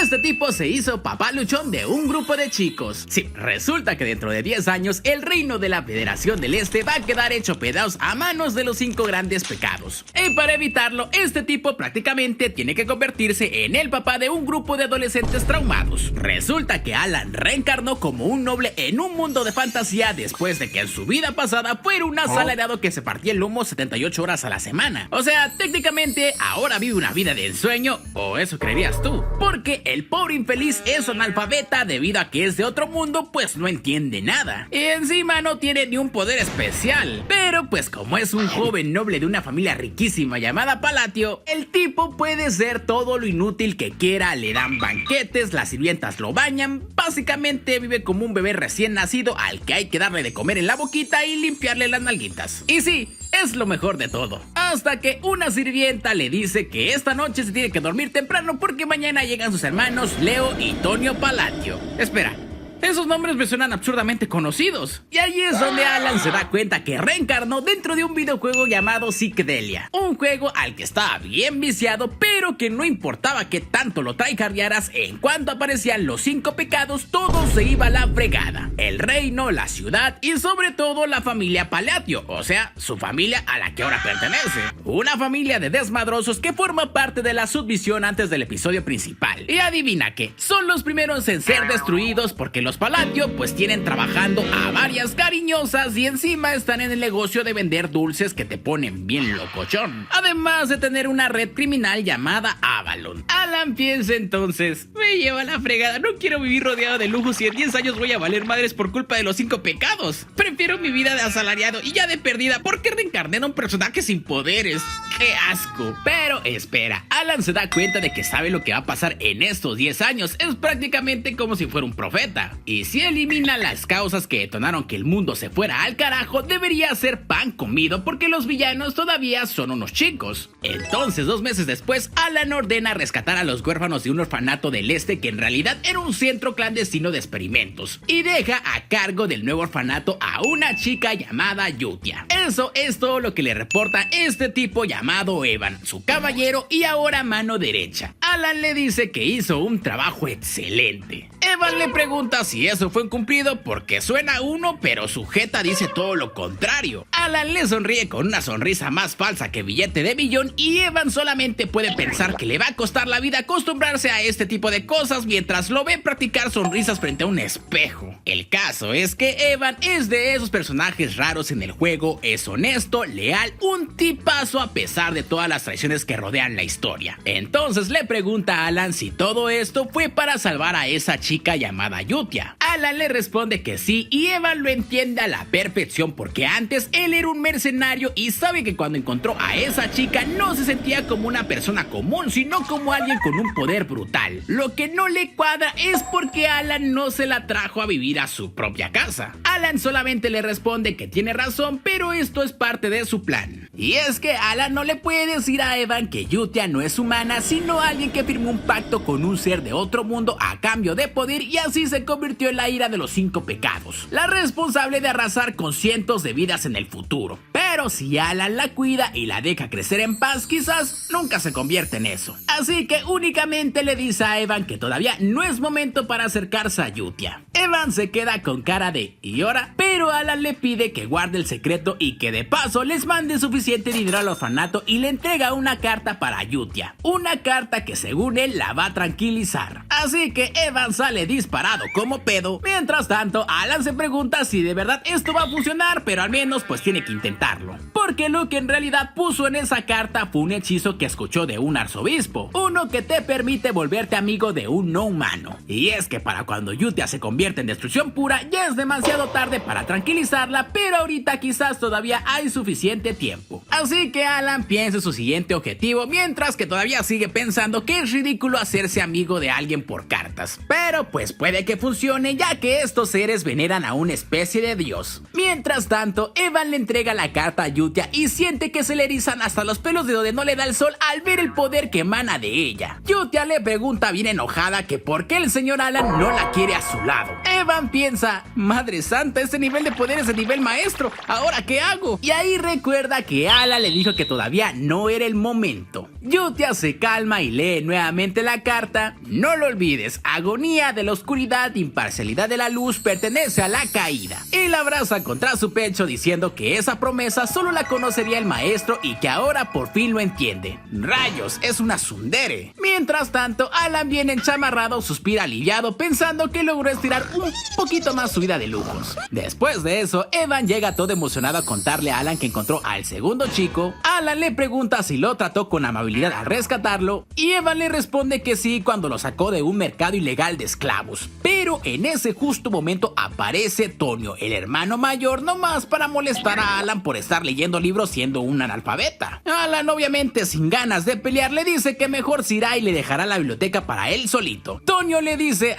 este tipo se hizo papá luchón de un grupo de chicos. Sí, resulta que dentro de 10 años el reino de la Federación del Este va a quedar hecho pedazos a manos de los 5 grandes pecados. Y para evitarlo, este tipo prácticamente tiene que convertirse en el papá de un grupo de adolescentes traumados. Resulta que Alan reencarnó como un noble en un mundo de fantasía después de que en su vida pasada fuera un asalariado que se partía el lomo 78 horas a la semana. O sea, técnicamente ahora vive una vida de ensueño, o eso creerías tú, porque el pobre infeliz es analfabeta debido a que es de otro mundo, pues no entiende nada. Y encima no tiene ni un poder especial. Pero pues como es un joven noble de una familia riquísima llamada Palatio, el tipo puede ser todo lo inútil que quiera, le dan banquetes, las sirvientas lo bañan, básicamente vive como un bebé recién nacido al que hay que darle de comer en la boquita y limpiarle las nalguitas. Y sí, es lo mejor de todo. Hasta que una sirvienta le dice que esta noche se tiene que dormir temprano porque mañana llegan sus hermanos Leo y Tonio Palatio. Espera, esos nombres me suenan absurdamente conocidos. Y ahí es donde Alan se da cuenta que reencarnó dentro de un videojuego llamado Psychedelia. Un juego al que estaba bien viciado, pero que no importaba que tanto lo tryhardearas, en cuanto aparecían los 5 pecados, todo se iba a la fregada. El reino, la ciudad y sobre todo la familia Palatio, o sea, su familia a la que ahora pertenece. Una familia de desmadrosos que forma parte de la subvisión antes del episodio principal. Y adivina qué, son los primeros en ser destruidos porque los Palatio pues tienen trabajando a varias cariñosas y encima están en el negocio de vender dulces que te ponen bien locochón. Además de tener una red criminal llamada Avalon. Alan piensa entonces, me lleva la fregada, no quiero vivir rodeado de lujos y en 10 años voy a valer madres por culpa de los 5 pecados. Prefiero mi vida de asalariado y ya de perdida porque reencarné en un personaje sin poderes. ¡Qué asco! Pero espera, Alan se da cuenta de que sabe lo que va a pasar en estos 10 años. Es prácticamente como si fuera un profeta. Y si elimina las causas que detonaron que el mundo se fuera al carajo, debería ser pan comido porque los villanos todavía son unos chicos. Entonces 2 meses después, Alan ordena rescatar a los huérfanos de un orfanato del este que en realidad era un centro clandestino de experimentos, y deja a cargo del nuevo orfanato a una chica llamada Yutia. Eso es todo lo que le reporta este tipo llamado Evan, su caballero y ahora mano derecha. Alan le dice que hizo un trabajo excelente. Evan le pregunta si eso fue un cumplido porque suena uno, pero su jeta dice todo lo contrario. Alan le sonríe con una sonrisa más falsa que billete de billón y Evan solamente puede pensar que le va a costar la vida acostumbrarse a este tipo de cosas mientras lo ve practicar sonrisas frente a un espejo. El caso es que Evan es de esos personajes raros en el juego, es honesto, leal, un tipazo a pesar de todas las traiciones que rodean la historia. Entonces le pregunta a Alan si todo esto fue para salvar a esa chica llamada Yutia. Alan le responde que sí y Evan lo entiende a la perfección porque antes él era un mercenario y sabe que cuando encontró a esa chica no se sentía como una persona común sino como alguien con un poder brutal. Lo que no le cuadra es porque Alan no se la trajo a vivir a su propia casa. Alan solamente le responde que tiene razón, pero esto es parte de su plan. Y es que Alan no le puede decir a Evan que Yutia no es humana sino alguien que firmó un pacto con un ser de otro mundo a cambio de poder y así se convirtió en la ira de los 5 pecados, la responsable de arrasar con cientos de vidas en el futuro. Pero si Alan la cuida y la deja crecer en paz, quizás nunca se convierte en eso. Así que únicamente le dice a Evan que todavía no es momento para acercarse a Yutia. Evan se queda con cara de ¿y ahora? Pero Alan le pide que guarde el secreto y que de paso les mande suficiente dinero al orfanato y le entrega una carta para Yutia. Una carta que según él la va a tranquilizar. Así que Evan sale disparado como pedo. Mientras tanto, Alan se pregunta si de verdad esto va a funcionar, pero al menos pues tiene que intentarlo. Porque lo que en realidad puso en esa carta fue un hechizo que escuchó de un arzobispo. Uno que te permite volverte amigo de un no humano. Y es que para cuando Yutia se convierte en destrucción pura, ya es demasiado tarde para tranquilizarla, pero ahorita quizás todavía hay suficiente tiempo. Así que Alan piensa en su siguiente objetivo, mientras que todavía sigue pensando que es ridículo hacerse amigo de alguien por cartas. Pero pues puede que funcione, ya que estos seres veneran a una especie de dios. Mientras tanto, Evan le entrega la carta a Yutia Yutia y siente que se le erizan hasta los pelos de donde no le da el sol al ver el poder que emana de ella. Yutia le pregunta bien enojada que por qué el señor Alan no la quiere a su lado. Evan piensa, madre santa, este nivel de poder es de nivel maestro, ¿ahora qué hago? Y ahí recuerda que Alan le dijo que todavía no era el momento. Yutia se calma y lee nuevamente la carta. No lo olvides, agonía de la oscuridad, imparcialidad de la luz, pertenece a la caída. Y la abraza contra su pecho diciendo que esa promesa solo la conocería el maestro y que ahora por fin lo entiende. Rayos, es una tsundere. Mientras tanto, Alan bien enchamarrado suspira aliviado pensando que logró estirar un poquito más su vida de lujos. Después de eso, Evan llega todo emocionado a contarle a Alan que encontró al segundo chico. Alan le pregunta si lo trató con amabilidad al rescatarlo y Evan le responde que sí cuando lo sacó de un mercado ilegal de esclavos. Pero en ese justo momento aparece Tonio, el hermano mayor, nomás para molestar a Alan por estar leyendo libros siendo un analfabeta. Alan, obviamente sin ganas de pelear, le dice que mejor se irá y le dejará la biblioteca para él solito. Tonio le dice,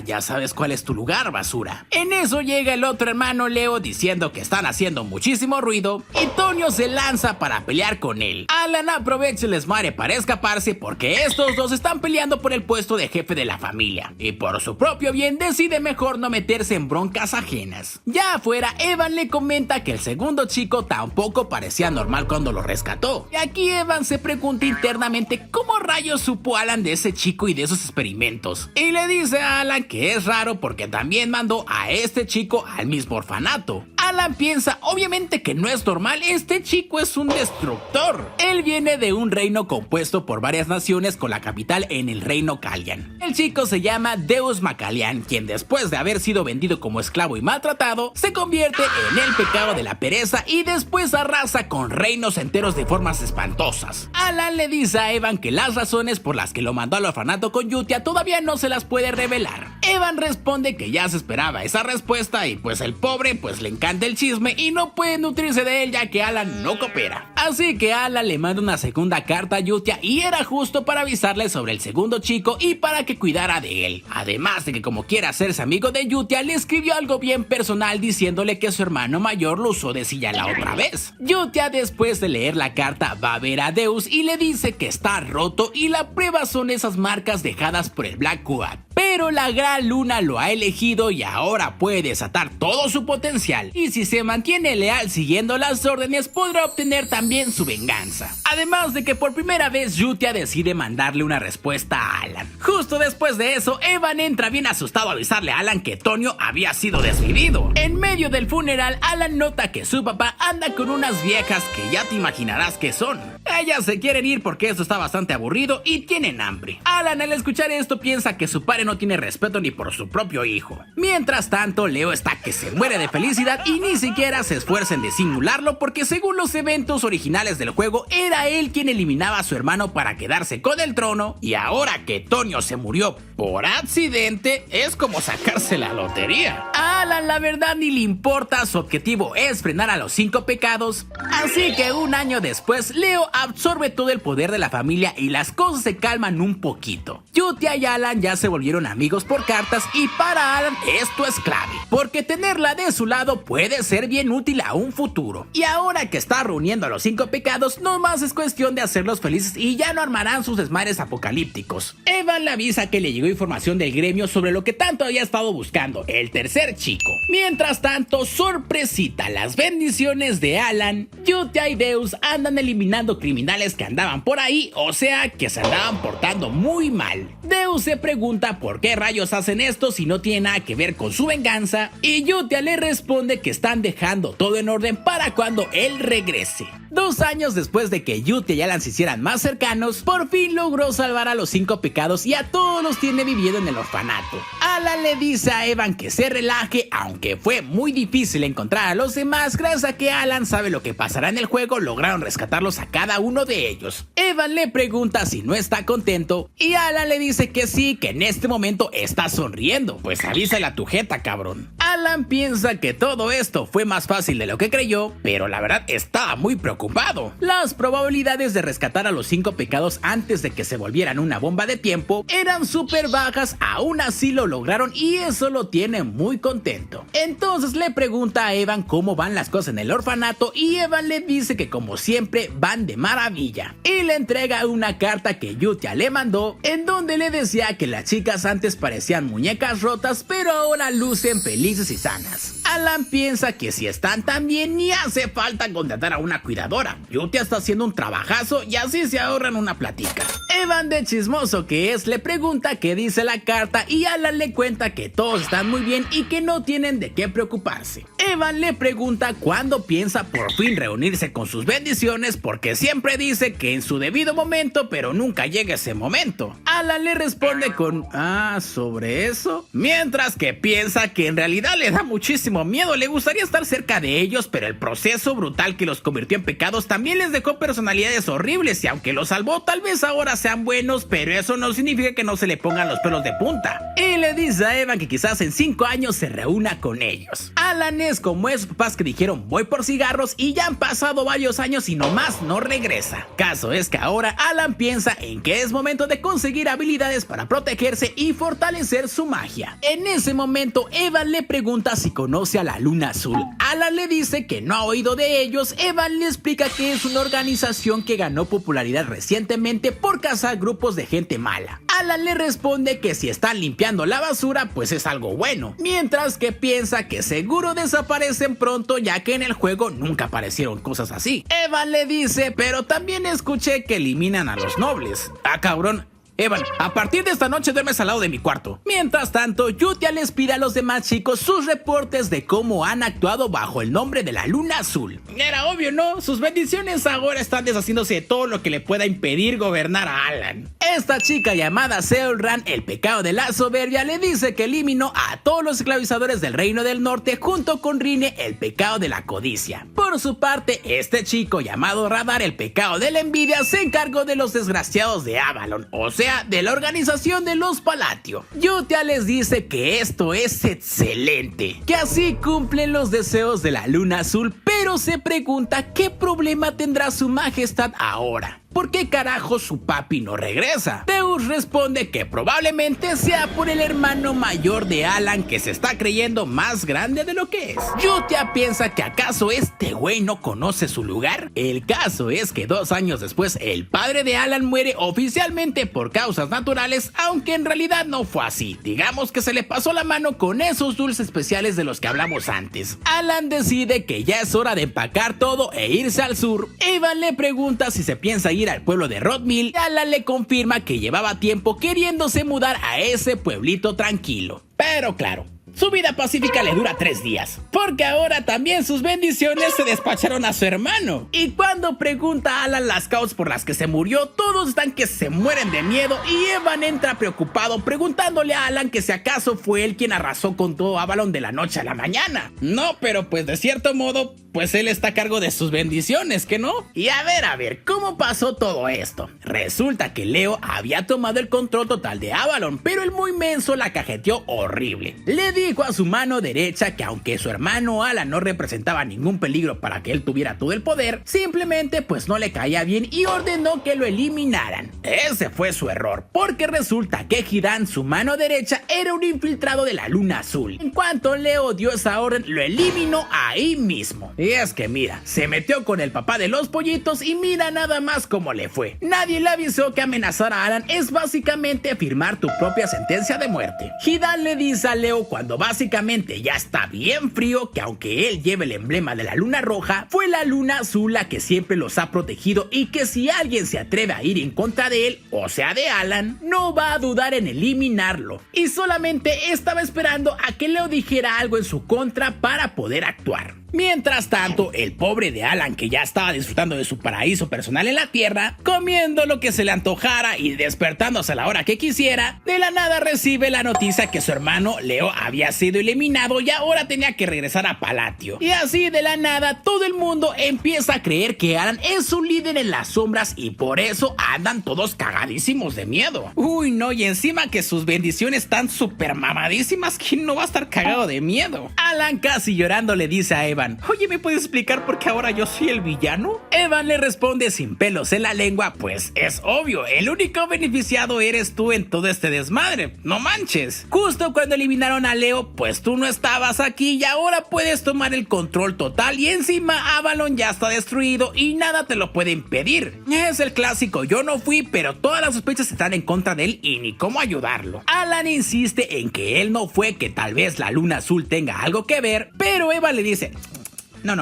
ya sabes cuál es tu lugar, basura. En eso llega el otro hermano Leo diciendo que están haciendo muchísimo ruido y Tonio se lanza para pelear con él. Alan aprovecha el desmadre para escaparse porque estos dos están peleando por el puesto de jefe de la familia y por su propio bien decide mejor no meterse en broncas ajenas. Ya afuera, Evan le comenta que el segundo chico tampoco parecía normal cuando lo rescató. Y aquí Evan se pregunta internamente cómo rayos supo Alan de ese chico y de esos experimentos. Y le dice a Alan que es raro porque también mandó a este chico al mismo orfanato. Alan piensa obviamente que no es normal, este chico es un destructor. Él viene de un reino compuesto por varias naciones con la capital en el reino Kalian. El chico se llama Deus Makalian, quien después de haber sido vendido como esclavo y maltratado, se convierte en el pecado de la pereza y después arrasa con reinos enteros de formas espantosas. Alan le dice a Evan que las razones por las que lo mandó al orfanato con Yutia todavía no se las puede revelar. Evan responde que ya se esperaba esa respuesta y pues el pobre pues le encanta el chisme y no puede nutrirse de él ya que Alan no coopera. Así que Alan le manda una segunda carta a Yutia y era justo para avisarle sobre el segundo chico y para que cuidara de él. Además de que como quiere hacerse amigo de Yutia, le escribió algo bien personal diciéndole que su hermano mayor lo usó de silla la otra vez. Yutia después de leer la carta va a ver a Deus y le dice que está roto y la prueba son esas marcas dejadas por el Black Quad. Pero la Gran Luna lo ha elegido y ahora puede desatar todo su potencial. Y si se mantiene leal siguiendo las órdenes, podrá obtener también su venganza. Además de que por primera vez Yutia decide mandarle una respuesta a Alan. Justo después de eso, Evan entra bien asustado a avisarle a Alan que Tonio había sido desvivido. En medio del funeral, Alan nota que su papá anda con unas viejas que ya te imaginarás que son. Ellas se quieren ir porque esto está bastante aburrido y tienen hambre. Alan al escuchar esto piensa que su padre no tiene respeto ni por su propio hijo. Mientras tanto, Leo está que se muere de felicidad y ni siquiera se esfuerza en disimularlo porque según los eventos originales del juego era él quien eliminaba a su hermano para quedarse con el trono y ahora que Tonio se murió por accidente es como sacarse la lotería. A Alan la verdad ni le importa, su objetivo es frenar a los 5 pecados, así que un año después Leo absorbe todo el poder de la familia y las cosas se calman un poquito. Yutia y Alan ya se volvieron amigos por cartas y para Alan esto es clave, porque tenerla de su lado puede ser bien útil a un futuro. Y ahora que está reuniendo a los 5 pecados, no más es cuestión de hacerlos felices y ya no armarán sus desmadres apocalípticos. Evan le avisa que le llegó información del gremio sobre lo que tanto había estado buscando, el tercer chico. Mientras tanto, sorpresita, las bendiciones de Alan, Yutia y Deus andan eliminando criminales que andaban por ahí, o sea que se andaban portando muy mal. Deus se pregunta por qué rayos hacen esto si no tiene nada que ver con su venganza y Yutia le responde que están dejando todo en orden para cuando él regrese. 2 años después de que Yutia y Alan se hicieran más cercanos, por fin logró salvar a los 5 pecados y a todos los tiene viviendo en el orfanato. Alan le dice a Evan que se relaje, aunque fue muy difícil encontrar a los demás, gracias a que Alan sabe lo que pasará en el juego, lograron rescatarlos a cada uno de ellos. Evan le pregunta si no está contento y Alan le dice que sí, que en este momento está sonriendo. Pues avísale a tu jeta, cabrón. Alan piensa que todo esto fue más fácil de lo que creyó, pero la verdad estaba muy preocupado. Las probabilidades de rescatar a los 5 pecados antes de que se volvieran una bomba de tiempo eran súper bajas, aún así lo lograron y eso lo tiene muy contento. Entonces le pregunta a Evan cómo van las cosas en el orfanato y Evan le dice que como siempre van de maravilla. Y le entrega una carta que Yutia le mandó en donde le decía que las chicas antes parecían muñecas rotas pero ahora lucen felices y sanas. Alan piensa que si están tan bien ni hace falta contratar a una cuidadora. Yutia está haciendo un trabajazo y así se ahorran una platica. Evan, de chismoso que es, le pregunta qué dice la carta y Alan le cuenta que todos están muy bien y que no tienen de qué preocuparse. Evan le pregunta cuándo piensa por fin reunirse con sus bendiciones porque siempre dice que en su debido momento, pero nunca llega ese momento. Alan le responde con ¿sobre eso? Mientras que piensa que en realidad le da muchísimo miedo, le gustaría estar cerca de ellos, pero el proceso brutal que los convirtió en pecados también les dejó personalidades horribles y aunque los salvó tal vez ahora sean buenos, pero eso no significa que no se le pongan los pelos de punta. Y le dice a Evan que quizás en 5 años se reúna con ellos. Alan es como esos papás que dijeron voy por cigarros y ya han pasado varios años y nomás no regresa. Caso es que ahora Alan piensa en que es momento de conseguir habilidades para protegerse y fortalecer su magia. En ese momento Evan le pregunta si conoce a la Luna Azul. Alan le dice que no ha oído de ellos. Evan le explica que es una organización que ganó popularidad recientemente por cazar grupos de gente mala. Alan le responde que si están limpiando la basura pues es algo bueno, mientras que piensa que seguro desaparecen pronto ya que en el juego nunca aparecieron cosas así. Evan le dice, pero también escuché que eliminan a los nobles. Cabrón. Evan, a partir de esta noche duermes al lado de mi cuarto. Mientras tanto, Yutia les pide a los demás chicos sus reportes de cómo han actuado bajo el nombre de la Luna Azul. Era obvio, ¿no? Sus bendiciones ahora están deshaciéndose de todo lo que le pueda impedir gobernar a Alan. Esta chica llamada Seolran, el pecado de la soberbia, le dice que eliminó a todos los esclavizadores del Reino del Norte junto con Rine, el pecado de la codicia. Por su parte, este chico llamado Radar, el pecado de la envidia, se encargó de los desgraciados de Avalon, o sea, de la organización de los Palatio. Yutia les dice que esto es excelente, que así cumplen los deseos de la Luna Azul, pero se pregunta qué problema tendrá su majestad ahora. ¿Por qué carajo su papi no regresa? Deus responde que probablemente sea por el hermano mayor de Alan que se está creyendo más grande de lo que es. Yutia piensa que acaso este güey no conoce su lugar. El caso es que 2 años después el padre de Alan muere oficialmente por causas naturales, aunque en realidad no fue así. Digamos que se le pasó la mano con esos dulces especiales de los que hablamos antes. Alan decide que ya es hora de empacar todo e irse al sur. Evan le pregunta si se piensa ir al pueblo de Rodmill. Alan le confirma que llevaba tiempo queriéndose mudar a ese pueblito tranquilo. Pero claro, su vida pacífica le dura 3 días, porque ahora también sus bendiciones se despacharon a su hermano. Y cuando pregunta a Alan las causas por las que se murió, todos están que se mueren de miedo y Evan entra preocupado preguntándole a Alan que si acaso fue él quien arrasó con todo Avalon de la noche a la mañana. No, pero pues de cierto modo, pues él está a cargo de sus bendiciones, ¿que no? Y a ver, ¿cómo pasó todo esto? Resulta que Leo había tomado el control total de Avalon, pero el muy menso la cajeteó horrible. Le dijo a su mano derecha que aunque su hermano Alan no representaba ningún peligro para que él tuviera todo el poder, simplemente pues no le caía bien y ordenó que lo eliminaran. Ese fue su error, porque resulta que Hidan, su mano derecha, era un infiltrado de la Luna Azul. En cuanto Leo dio esa orden, lo eliminó ahí mismo. Y es que mira, se metió con el papá de los pollitos y mira nada más cómo le fue. Nadie le avisó que amenazar a Alan es básicamente firmar tu propia sentencia de muerte. Hidan le dice a Leo cuando básicamente ya está bien frío que aunque él lleve el emblema de la luna roja, fue la Luna Azul la que siempre los ha protegido y que si alguien se atreve a ir en contra de él, o sea de Alan, no va a dudar en eliminarlo. Y solamente estaba esperando a que Leo dijera algo en su contra para poder actuar. Mientras tanto, el pobre de Alan, que ya estaba disfrutando de su paraíso personal en la tierra, comiendo lo que se le antojara y despertándose a la hora que quisiera, de la nada recibe la noticia que su hermano Leo había sido eliminado y ahora tenía que regresar a Palatio. Y así de la nada todo el mundo empieza a creer que Alan es un líder en las sombras y por eso andan todos cagadísimos de miedo. Uy, no, y encima que sus bendiciones están súper mamadísimas, ¿quién no va a estar cagado de miedo? Alan casi llorando le dice a Evan: oye, ¿me puedes explicar por qué ahora yo soy el villano? Evan le responde sin pelos en la lengua: pues es obvio, el único beneficiado eres tú en todo este desmadre, no manches. Justo cuando eliminaron a Leo, pues tú no estabas aquí y ahora puedes tomar el control total y encima Avalon ya está destruido y nada te lo puede impedir. Es el clásico, yo no fui, pero todas las sospechas están en contra de él y ni cómo ayudarlo. Alan insiste en que él no fue, que tal vez la luna azul tenga algo que ver, pero Eva le dice: no.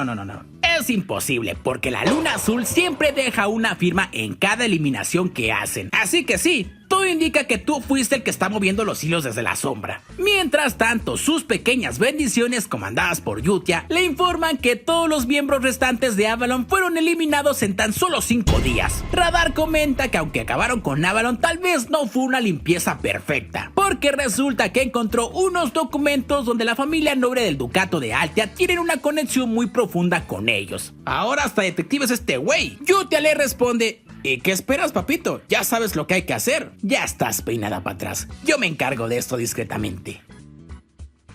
Es imposible, porque la luna azul siempre deja una firma en cada eliminación que hacen. Así que sí, todo indica que tú fuiste el que está moviendo los hilos desde la sombra. Mientras tanto, sus pequeñas bendiciones, comandadas por Yutia, le informan que todos los miembros restantes de Avalon fueron eliminados en tan solo 5 días. Radar comenta que aunque acabaron con Avalon, tal vez no fue una limpieza perfecta, porque resulta que encontró unos documentos donde la familia noble del ducado de Altia tienen una conexión muy profunda con ellos. Ahora hasta detective es este güey. Yutia le responde: ¿y qué esperas, papito? Ya sabes lo que hay que hacer. Ya estás peinada para atrás. Yo me encargo de esto discretamente.